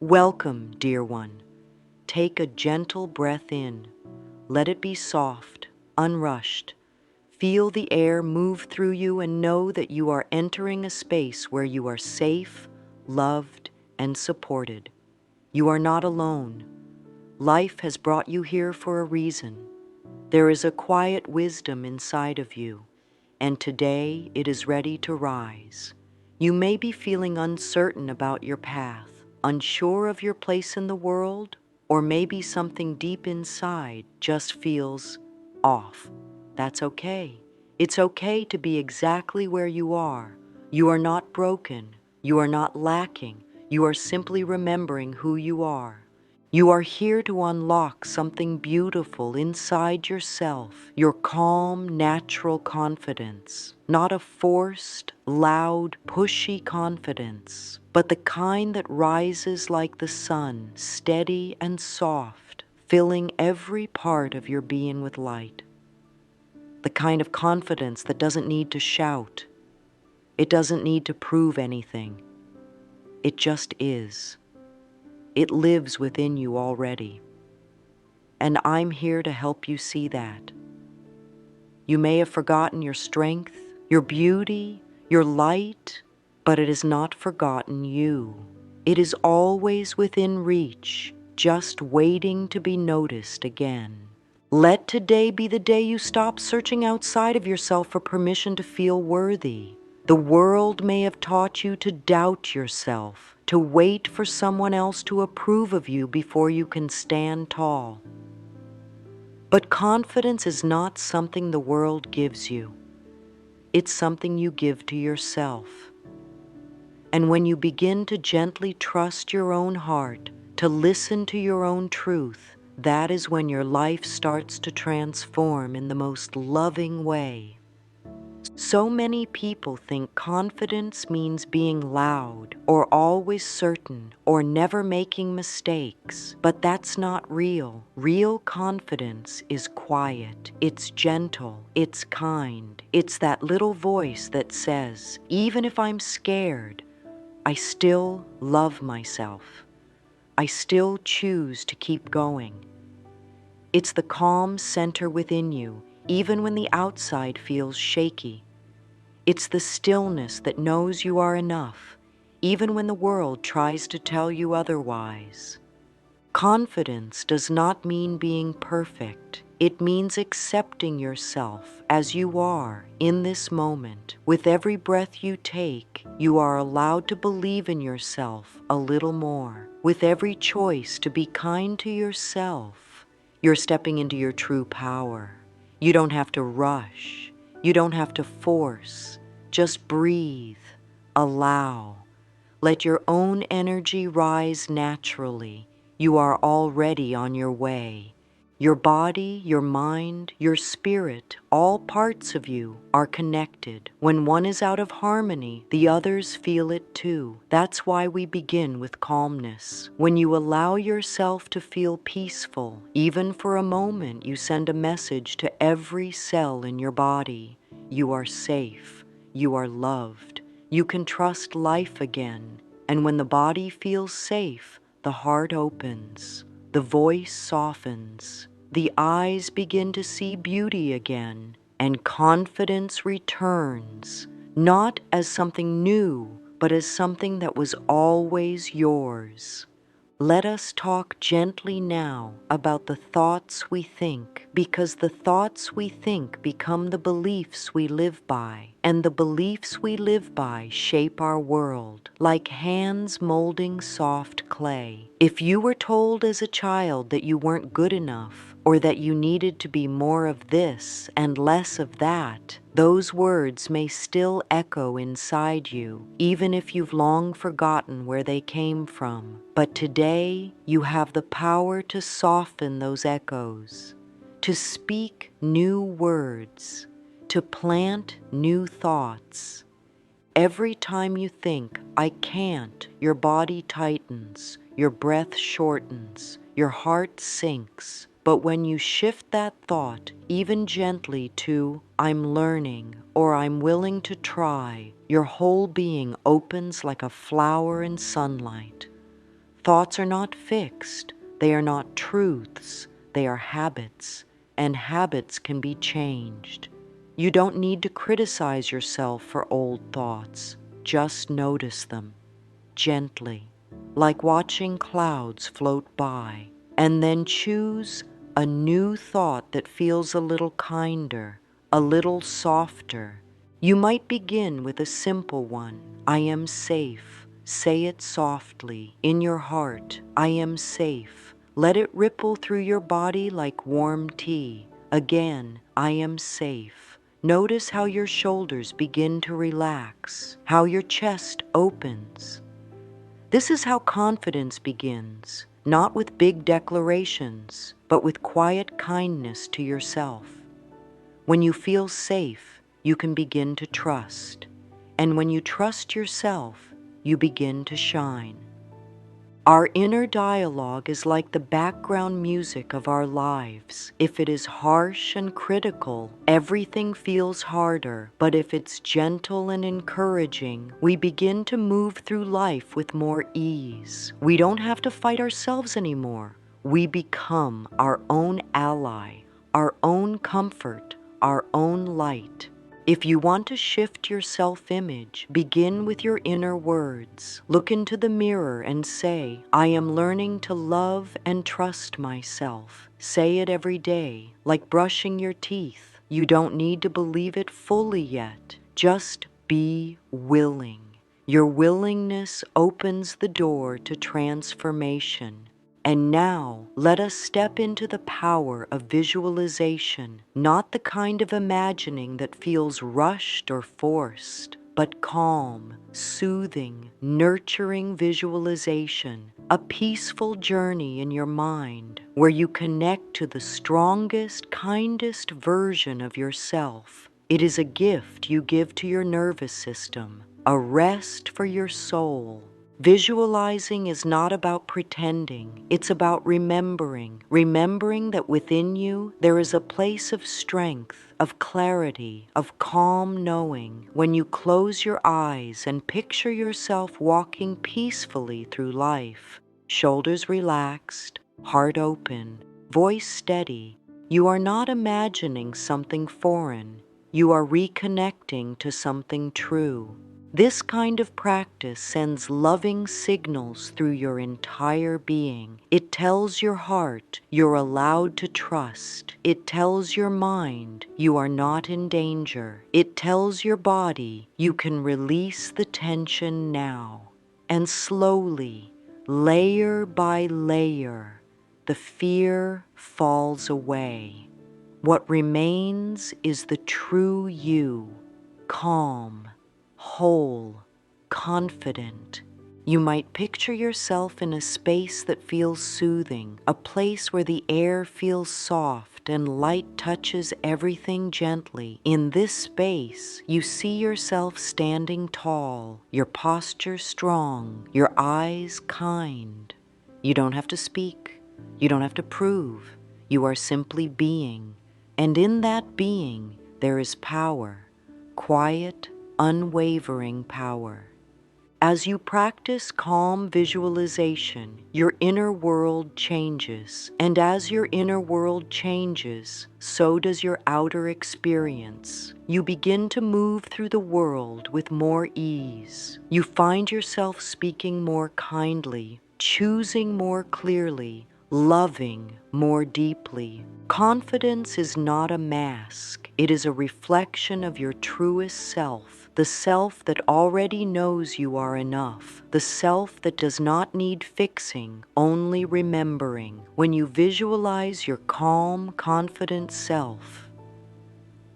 Welcome, dear one. Take a gentle breath in. Let it be soft, unrushed. Feel the air move through you and know that you are entering a space where you are safe, loved, and supported. You are not alone. Life has brought you here for a reason. There is a quiet wisdom inside of you, and today it is ready to rise. You may be feeling uncertain about your path, unsure of your place in the world, or maybe something deep inside just feels off. That's okay. It's okay to be exactly where you are. You are not broken. You are not lacking. You are simply remembering who you are. You are here to unlock something beautiful inside yourself, your calm, natural confidence, not a forced, loud, pushy confidence, but the kind that rises like the sun, steady and soft, filling every part of your being with light. The kind of confidence that doesn't need to shout. It doesn't need to prove anything. It just is. It lives within you already. And I'm here to help you see that. You may have forgotten your strength, your beauty, your light, but it has not forgotten you. It is always within reach, just waiting to be noticed again. Let today be the day you stop searching outside of yourself for permission to feel worthy. The world may have taught you to doubt yourself, to wait for someone else to approve of you before you can stand tall. But confidence is not something the world gives you. It's something you give to yourself. And when you begin to gently trust your own heart, to listen to your own truth, that is when your life starts to transform in the most loving way. So many people think confidence means being loud or always certain or never making mistakes, but that's not real. Real confidence is quiet, it's gentle, it's kind. It's that little voice that says, even if I'm scared, I still love myself. I still choose to keep going. It's the calm center within you, even when the outside feels shaky. It's the stillness that knows you are enough, even when the world tries to tell you otherwise. Confidence does not mean being perfect. It means accepting yourself as you are in this moment. With every breath you take, you are allowed to believe in yourself a little more. With every choice to be kind to yourself, you're stepping into your true power. You don't have to rush. You don't have to force. Just breathe. Allow. Let your own energy rise naturally. You are already on your way. Your body, your mind, your spirit, all parts of you are connected. When one is out of harmony, the others feel it too. That's why we begin with calmness. When you allow yourself to feel peaceful, even for a moment, you send a message to every cell in your body. You are safe. You are loved. You can trust life again. And when the body feels safe, the heart opens, the voice softens, the eyes begin to see beauty again, and confidence returns, not as something new, but as something that was always yours. Let us talk gently now about the thoughts we think, because the thoughts we think become the beliefs we live by, and the beliefs we live by shape our world, like hands molding soft clay. If you were told as a child that you weren't good enough, or that you needed to be more of this and less of that, those words may still echo inside you, even if you've long forgotten where they came from. But today, you have the power to soften those echoes, to speak new words, to plant new thoughts. Every time you think, I can't, your body tightens, your breath shortens, your heart sinks. But when you shift that thought, even gently, to, I'm learning, or I'm willing to try, your whole being opens like a flower in sunlight. Thoughts are not fixed. They are not truths. They are habits, and habits can be changed. You don't need to criticize yourself for old thoughts. Just notice them, gently, like watching clouds float by, and then choose a new thought that feels a little kinder, a little softer. You might begin with a simple one. I am safe. Say it softly, in your heart. I am safe. Let it ripple through your body like warm tea. Again, I am safe. Notice how your shoulders begin to relax, how your chest opens. This is how confidence begins, not with big declarations, but with quiet kindness to yourself. When you feel safe, you can begin to trust. And when you trust yourself, you begin to shine. Our inner dialogue is like the background music of our lives. If it is harsh and critical, everything feels harder. But if it's gentle and encouraging, we begin to move through life with more ease. We don't have to fight ourselves anymore. We become our own ally, our own comfort, our own light. If you want to shift your self-image, begin with your inner words. Look into the mirror and say, I am learning to love and trust myself. Say it every day, like brushing your teeth. You don't need to believe it fully yet. Just be willing. Your willingness opens the door to transformation. And now, let us step into the power of visualization, not the kind of imagining that feels rushed or forced, but calm, soothing, nurturing visualization, a peaceful journey in your mind where you connect to the strongest, kindest version of yourself. It is a gift you give to your nervous system, a rest for your soul. Visualizing is not about pretending, it's about remembering that within you there is a place of strength, of clarity, of calm knowing. When you close your eyes and picture yourself walking peacefully through life, shoulders relaxed, heart open, voice steady, you are not imagining something foreign, you are reconnecting to something true. This kind of practice sends loving signals through your entire being. It tells your heart you're allowed to trust. It tells your mind you are not in danger. It tells your body you can release the tension now. And slowly, layer by layer, the fear falls away. What remains is the true you, calm, whole, confident. You might picture yourself in a space that feels soothing, a place where the air feels soft and light touches everything gently. In this space, you see yourself standing tall, your posture strong, your eyes kind. You don't have to speak. You don't have to prove. You are simply being. And in that being, there is power, quiet, unwavering power. As you practice calm visualization, your inner world changes. And as your inner world changes, so does your outer experience. You begin to move through the world with more ease. You find yourself speaking more kindly, choosing more clearly, loving more deeply. Confidence is not a mask. It is a reflection of your truest self, the self that already knows you are enough, the self that does not need fixing, only remembering. When you visualize your calm, confident self,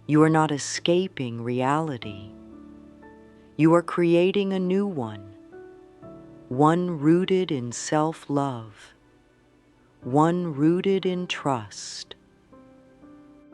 you are not escaping reality. You are creating a new one rooted in self-love, one rooted in trust.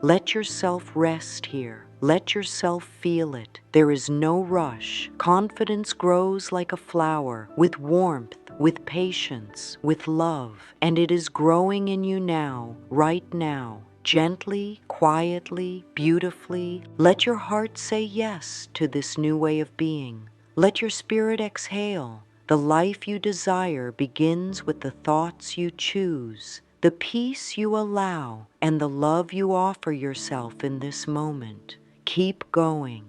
Let yourself rest here. Let yourself feel it. There is no rush. Confidence grows like a flower, with warmth, with patience, with love. And it is growing in you now, right now. Gently, quietly, beautifully. Let your heart say yes to this new way of being. Let your spirit exhale. The life you desire begins with the thoughts you choose, the peace you allow, and the love you offer yourself in this moment. Keep going.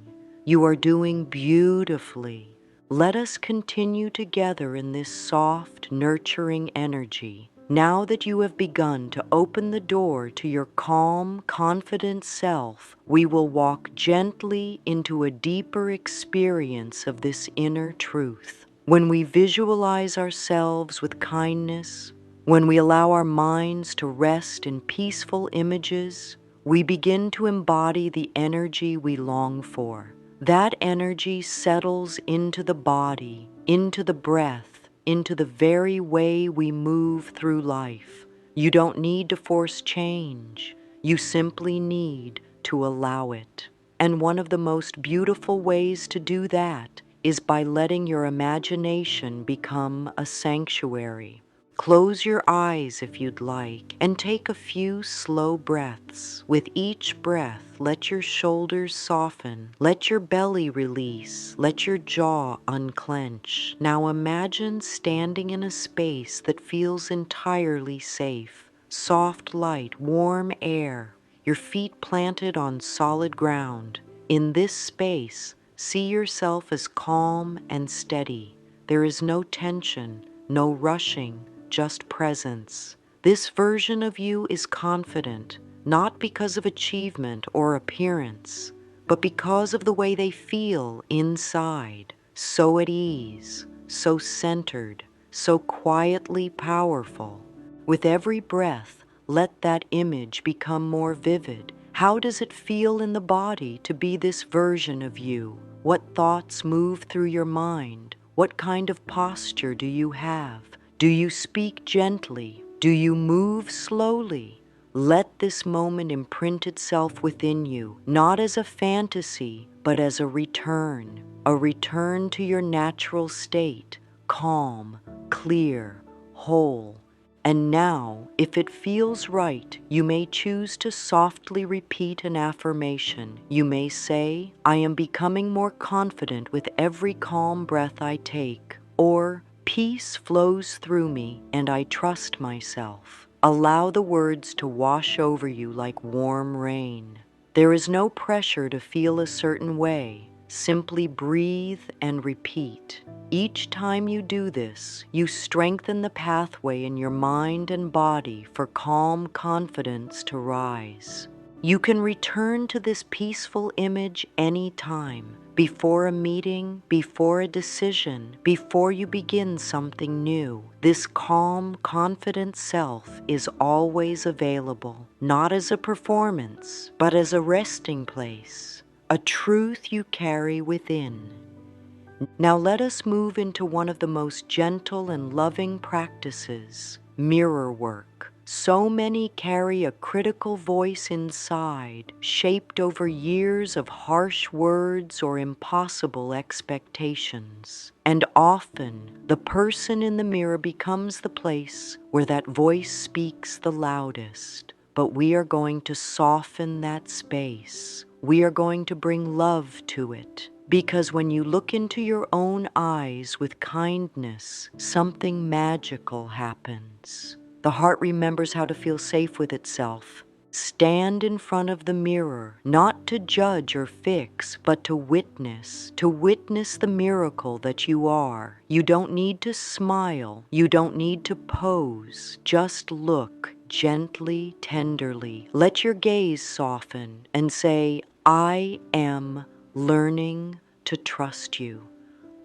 You are doing beautifully. Let us continue together in this soft, nurturing energy. Now that you have begun to open the door to your calm, confident self, we will walk gently into a deeper experience of this inner truth. When we visualize ourselves with kindness, when we allow our minds to rest in peaceful images, we begin to embody the energy we long for. That energy settles into the body, into the breath, into the very way we move through life. You don't need to force change. You simply need to allow it. And one of the most beautiful ways to do that is by letting your imagination become a sanctuary. Close your eyes if you'd like, and take a few slow breaths. With each breath, let your shoulders soften, let your belly release, let your jaw unclench. Now imagine standing in a space that feels entirely safe. Soft light, warm air, your feet planted on solid ground. In this space, see yourself as calm and steady. There is no tension, no rushing, just presence. This version of you is confident, not because of achievement or appearance, but because of the way they feel inside, so at ease, so centered, so quietly powerful. With every breath, let that image become more vivid. How does it feel in the body to be this version of you? What thoughts move through your mind? What kind of posture do you have? Do you speak gently? Do you move slowly? Let this moment imprint itself within you, not as a fantasy, but as a return to your natural state, calm, clear, whole. And now, if it feels right, you may choose to softly repeat an affirmation. You may say, "I am becoming more confident with every calm breath I take," or "Peace flows through me and I trust myself." Allow the words to wash over you like warm rain. There is no pressure to feel a certain way. Simply breathe and repeat. Each time you do this, you strengthen the pathway in your mind and body for calm confidence to rise. You can return to this peaceful image anytime, before a meeting, before a decision, before you begin something new. This calm, confident self is always available, not as a performance, but as a resting place, a truth you carry within. Now let us move into one of the most gentle and loving practices, mirror work. So many carry a critical voice inside, shaped over years of harsh words or impossible expectations. And often, the person in the mirror becomes the place where that voice speaks the loudest. But we are going to soften that space. We are going to bring love to it. Because when you look into your own eyes with kindness, something magical happens. The heart remembers how to feel safe with itself. Stand in front of the mirror, not to judge or fix, but to witness the miracle that you are. You don't need to smile. You don't need to pose. Just look gently, tenderly. Let your gaze soften and say, "I am learning to trust you.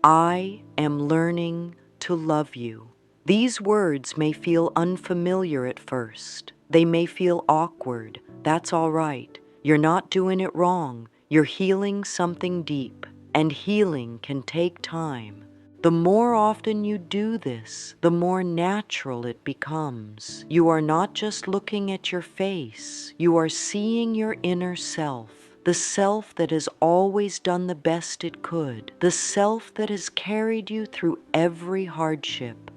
I am learning to love you." These words may feel unfamiliar at first. They may feel awkward. That's all right. You're not doing it wrong. You're healing something deep, and healing can take time. The more often you do this, the more natural it becomes. You are not just looking at your face. You are seeing your inner self. The self that has always done the best it could. The self that has carried you through every hardship.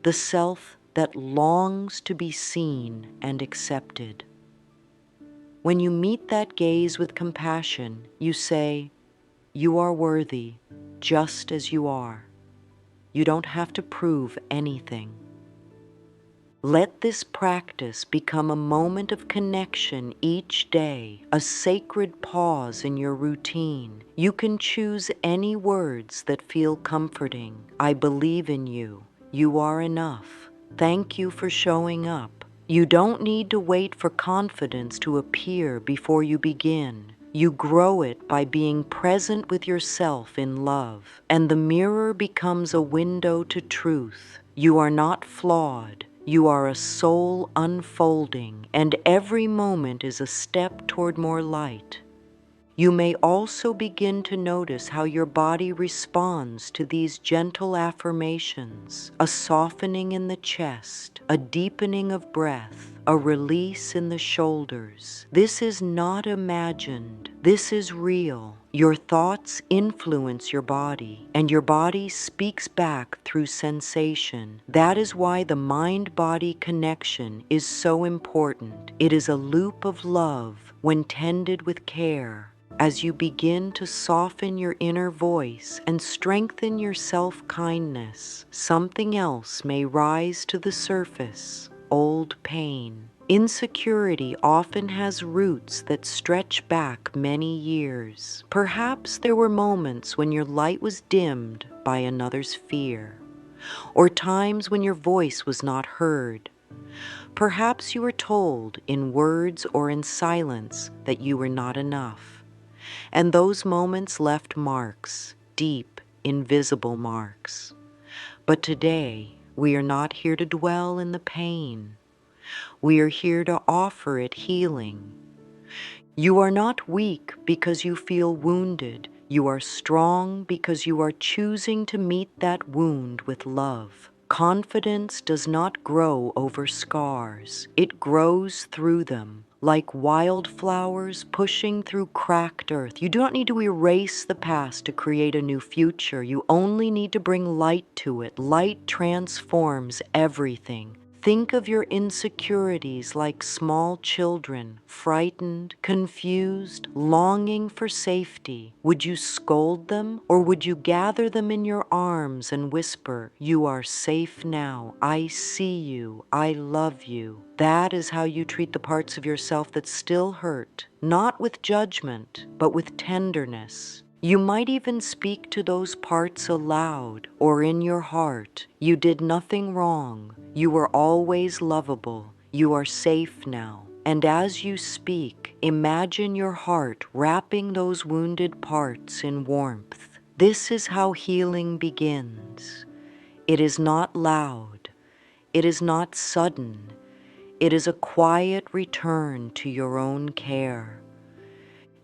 The self that longs to be seen and accepted. When you meet that gaze with compassion, you say, "You are worthy, just as you are." You don't have to prove anything. Let this practice become a moment of connection each day, a sacred pause in your routine. You can choose any words that feel comforting. I believe in you. You are enough. Thank you for showing up. You don't need to wait for confidence to appear before you begin. You grow it by being present with yourself in love, and the mirror becomes a window to truth. You are not flawed. You are a soul unfolding, and every moment is a step toward more light. You may also begin to notice how your body responds to these gentle affirmations, a softening in the chest, a deepening of breath, a release in the shoulders. This is not imagined. This is real. Your thoughts influence your body, and your body speaks back through sensation. That is why the mind-body connection is so important. It is a loop of love when tended with care. As you begin to soften your inner voice and strengthen your self-kindness, something else may rise to the surface: old pain. Insecurity often has roots that stretch back many years. Perhaps there were moments when your light was dimmed by another's fear, or times when your voice was not heard. Perhaps you were told in words or in silence that you were not enough. And those moments left marks, deep, invisible marks. But today, we are not here to dwell in the pain. We are here to offer it healing. You are not weak because you feel wounded. You are strong because you are choosing to meet that wound with love. Confidence does not grow over scars. It grows through them, like wildflowers pushing through cracked earth. You do not need to erase the past to create a new future. You only need to bring light to it. Light transforms everything. Think of your insecurities like small children, frightened, confused, longing for safety. Would you scold them, or would you gather them in your arms and whisper, "You are safe now. I see you. I love you"? That is how you treat the parts of yourself that still hurt, not with judgment, but with tenderness. You might even speak to those parts aloud or in your heart. You did nothing wrong. You were always lovable. You are safe now. And as you speak, imagine your heart wrapping those wounded parts in warmth. This is how healing begins. It is not loud. It is not sudden. It is a quiet return to your own care.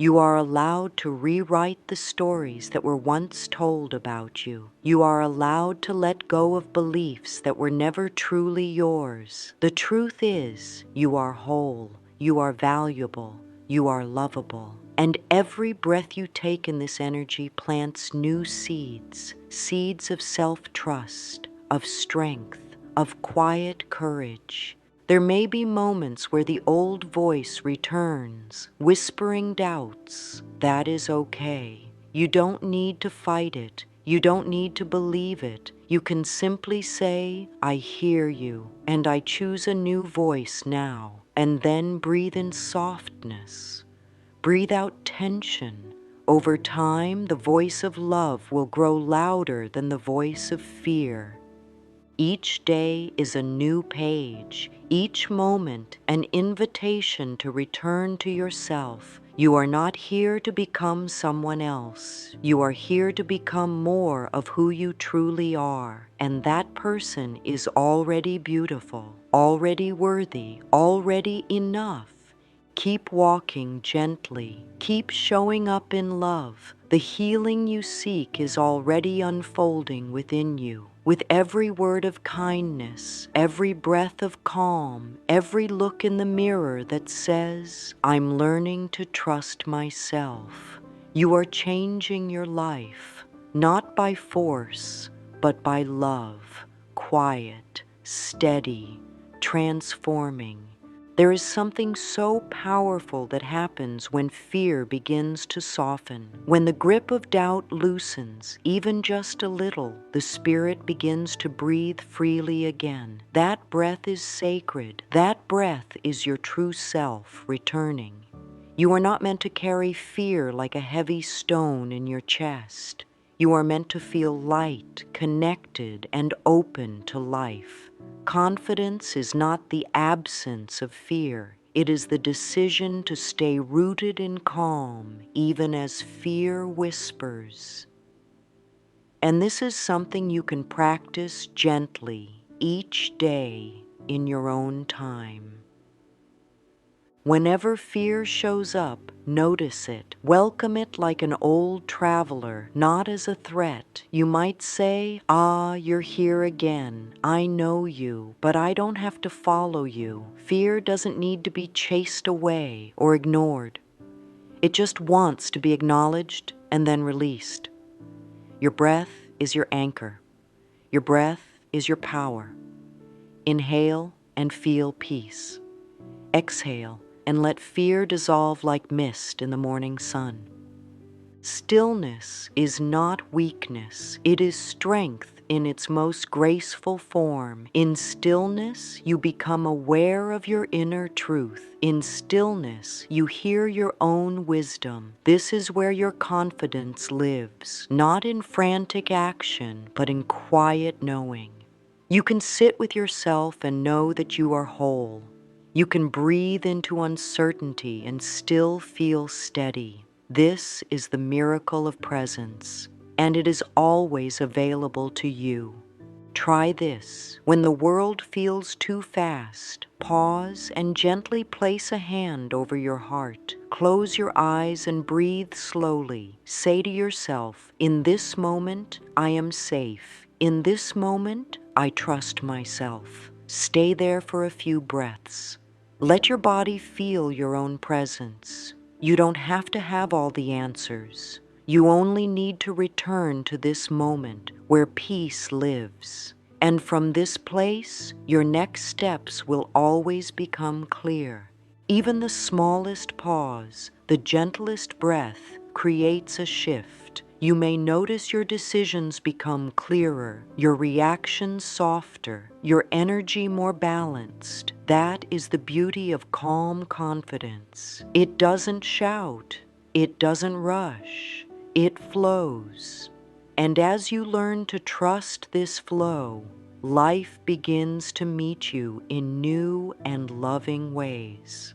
You are allowed to rewrite the stories that were once told about you. You are allowed to let go of beliefs that were never truly yours. The truth is, you are whole, you are valuable, you are lovable. And every breath you take in this energy plants new seeds, seeds of self-trust, of strength, of quiet courage. There may be moments where the old voice returns, whispering doubts. That is okay. You don't need to fight it. You don't need to believe it. You can simply say, "I hear you, and I choose a new voice now." And then breathe in softness. Breathe out tension. Over time, the voice of love will grow louder than the voice of fear. Each day is a new page, each moment an invitation to return to yourself. You are not here to become someone else. You are here to become more of who you truly are. And that person is already beautiful, already worthy, already enough. Keep walking gently. Keep showing up in love. The healing you seek is already unfolding within you. With every word of kindness, every breath of calm, every look in the mirror that says, "I'm learning to trust myself," you are changing your life, not by force, but by love, quiet, steady, transforming. There is something so powerful that happens when fear begins to soften. When the grip of doubt loosens, even just a little, the spirit begins to breathe freely again. That breath is sacred. That breath is your true self returning. You are not meant to carry fear like a heavy stone in your chest. You are meant to feel light, connected, and open to life. Confidence is not the absence of fear. It is the decision to stay rooted in calm, even as fear whispers. And this is something you can practice gently each day in your own time. Whenever fear shows up, notice it. Welcome it like an old traveler, not as a threat. You might say, "Ah, you're here again. I know you, but I don't have to follow you." Fear doesn't need to be chased away or ignored. It just wants to be acknowledged and then released. Your breath is your anchor. Your breath is your power. Inhale and feel peace. Exhale and let fear dissolve like mist in the morning sun. Stillness is not weakness, it is strength in its most graceful form. In stillness, you become aware of your inner truth. In stillness, you hear your own wisdom. This is where your confidence lives, not in frantic action, but in quiet knowing. You can sit with yourself and know that you are whole. You can breathe into uncertainty and still feel steady. This is the miracle of presence, and it is always available to you. Try this. When the world feels too fast, pause and gently place a hand over your heart. Close your eyes and breathe slowly. Say to yourself, "In this moment, I am safe. In this moment, I trust myself." Stay there for a few breaths. Let your body feel your own presence. You don't have to have all the answers. You only need to return to this moment where peace lives. And from this place, your next steps will always become clear. Even the smallest pause, the gentlest breath, creates a shift. You may notice your decisions become clearer, your reactions softer, your energy more balanced. That is the beauty of calm confidence. It doesn't shout, it doesn't rush, it flows. And as you learn to trust this flow, life begins to meet you in new and loving ways.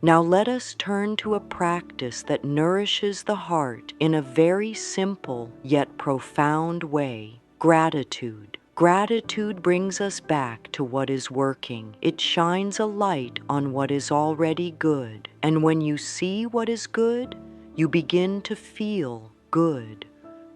Now let us turn to a practice that nourishes the heart in a very simple yet profound way: gratitude. Gratitude brings us back to what is working. It shines a light on what is already good. And when you see what is good, you begin to feel good.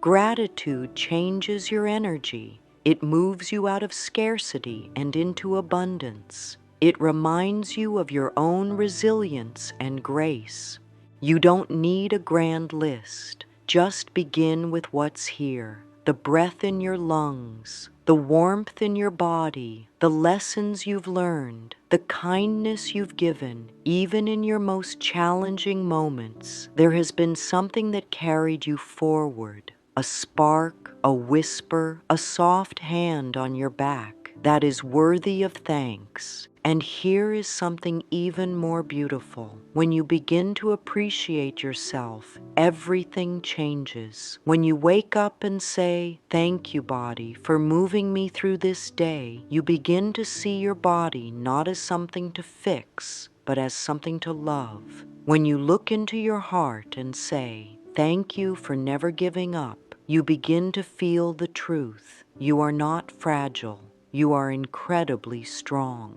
Gratitude changes your energy. It moves you out of scarcity and into abundance. It reminds you of your own resilience and grace. You don't need a grand list. Just begin with what's here: the breath in your lungs, the warmth in your body, the lessons you've learned, the kindness you've given. Even in your most challenging moments, there has been something that carried you forward. A spark, a whisper, a soft hand on your back that is worthy of thanks. And here is something even more beautiful. When you begin to appreciate yourself, everything changes. When you wake up and say, "Thank you, body, for moving me through this day," you begin to see your body not as something to fix, but as something to love. When you look into your heart and say, "Thank you for never giving up," you begin to feel the truth. You are not fragile. You are incredibly strong.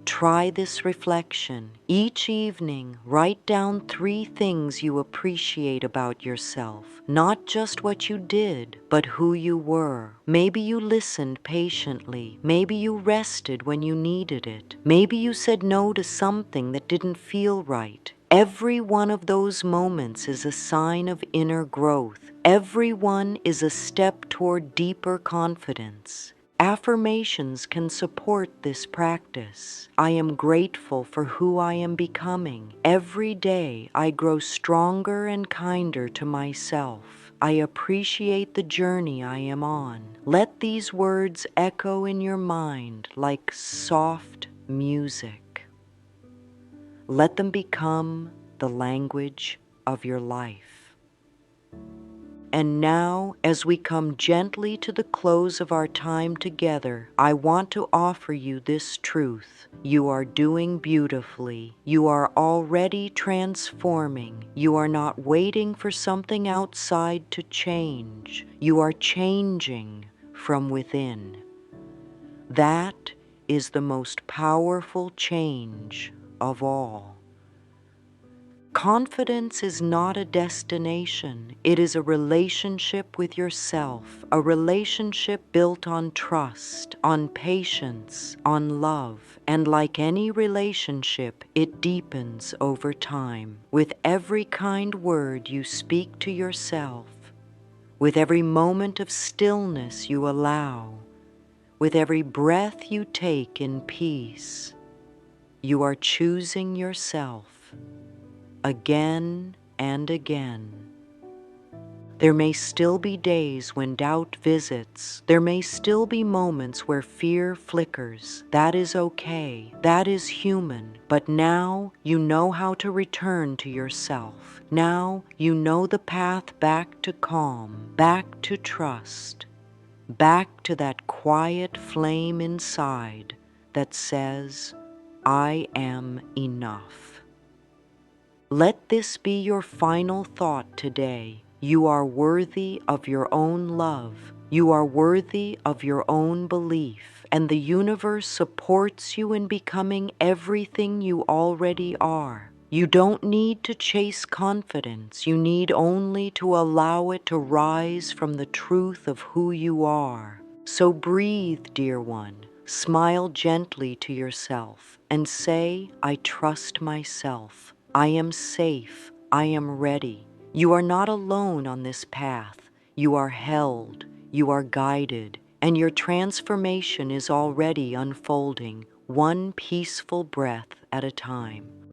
Try this reflection. Each evening, write down 3 things you appreciate about yourself. Not just what you did, but who you were. Maybe you listened patiently. Maybe you rested when you needed it. Maybe you said no to something that didn't feel right. Every one of those moments is a sign of inner growth. Every one is a step toward deeper confidence. Affirmations can support this practice. I am grateful for who I am becoming. Every day I grow stronger and kinder to myself. I appreciate the journey I am on. Let these words echo in your mind like soft music. Let them become the language of your life. And now, as we come gently to the close of our time together, I want to offer you this truth. You are doing beautifully. You are already transforming. You are not waiting for something outside to change. You are changing from within. That is the most powerful change of all. Confidence is not a destination. It is a relationship with yourself, a relationship built on trust, on patience, on love. And like any relationship, it deepens over time. With every kind word you speak to yourself, with every moment of stillness you allow, with every breath you take in peace, you are choosing yourself again and again. There may still be days when doubt visits. There may still be moments where fear flickers. That is okay. That is human. But now you know how to return to yourself. Now you know the path back to calm, back to trust, back to that quiet flame inside that says, I am enough. Let this be your final thought today. You are worthy of your own love. You are worthy of your own belief, and the universe supports you in becoming everything you already are. You don't need to chase confidence. You need only to allow it to rise from the truth of who you are. So breathe, dear one. Smile gently to yourself and say, I trust myself. I am safe. I am ready. You are not alone on this path. You are held. You are guided. And your transformation is already unfolding, one peaceful breath at a time.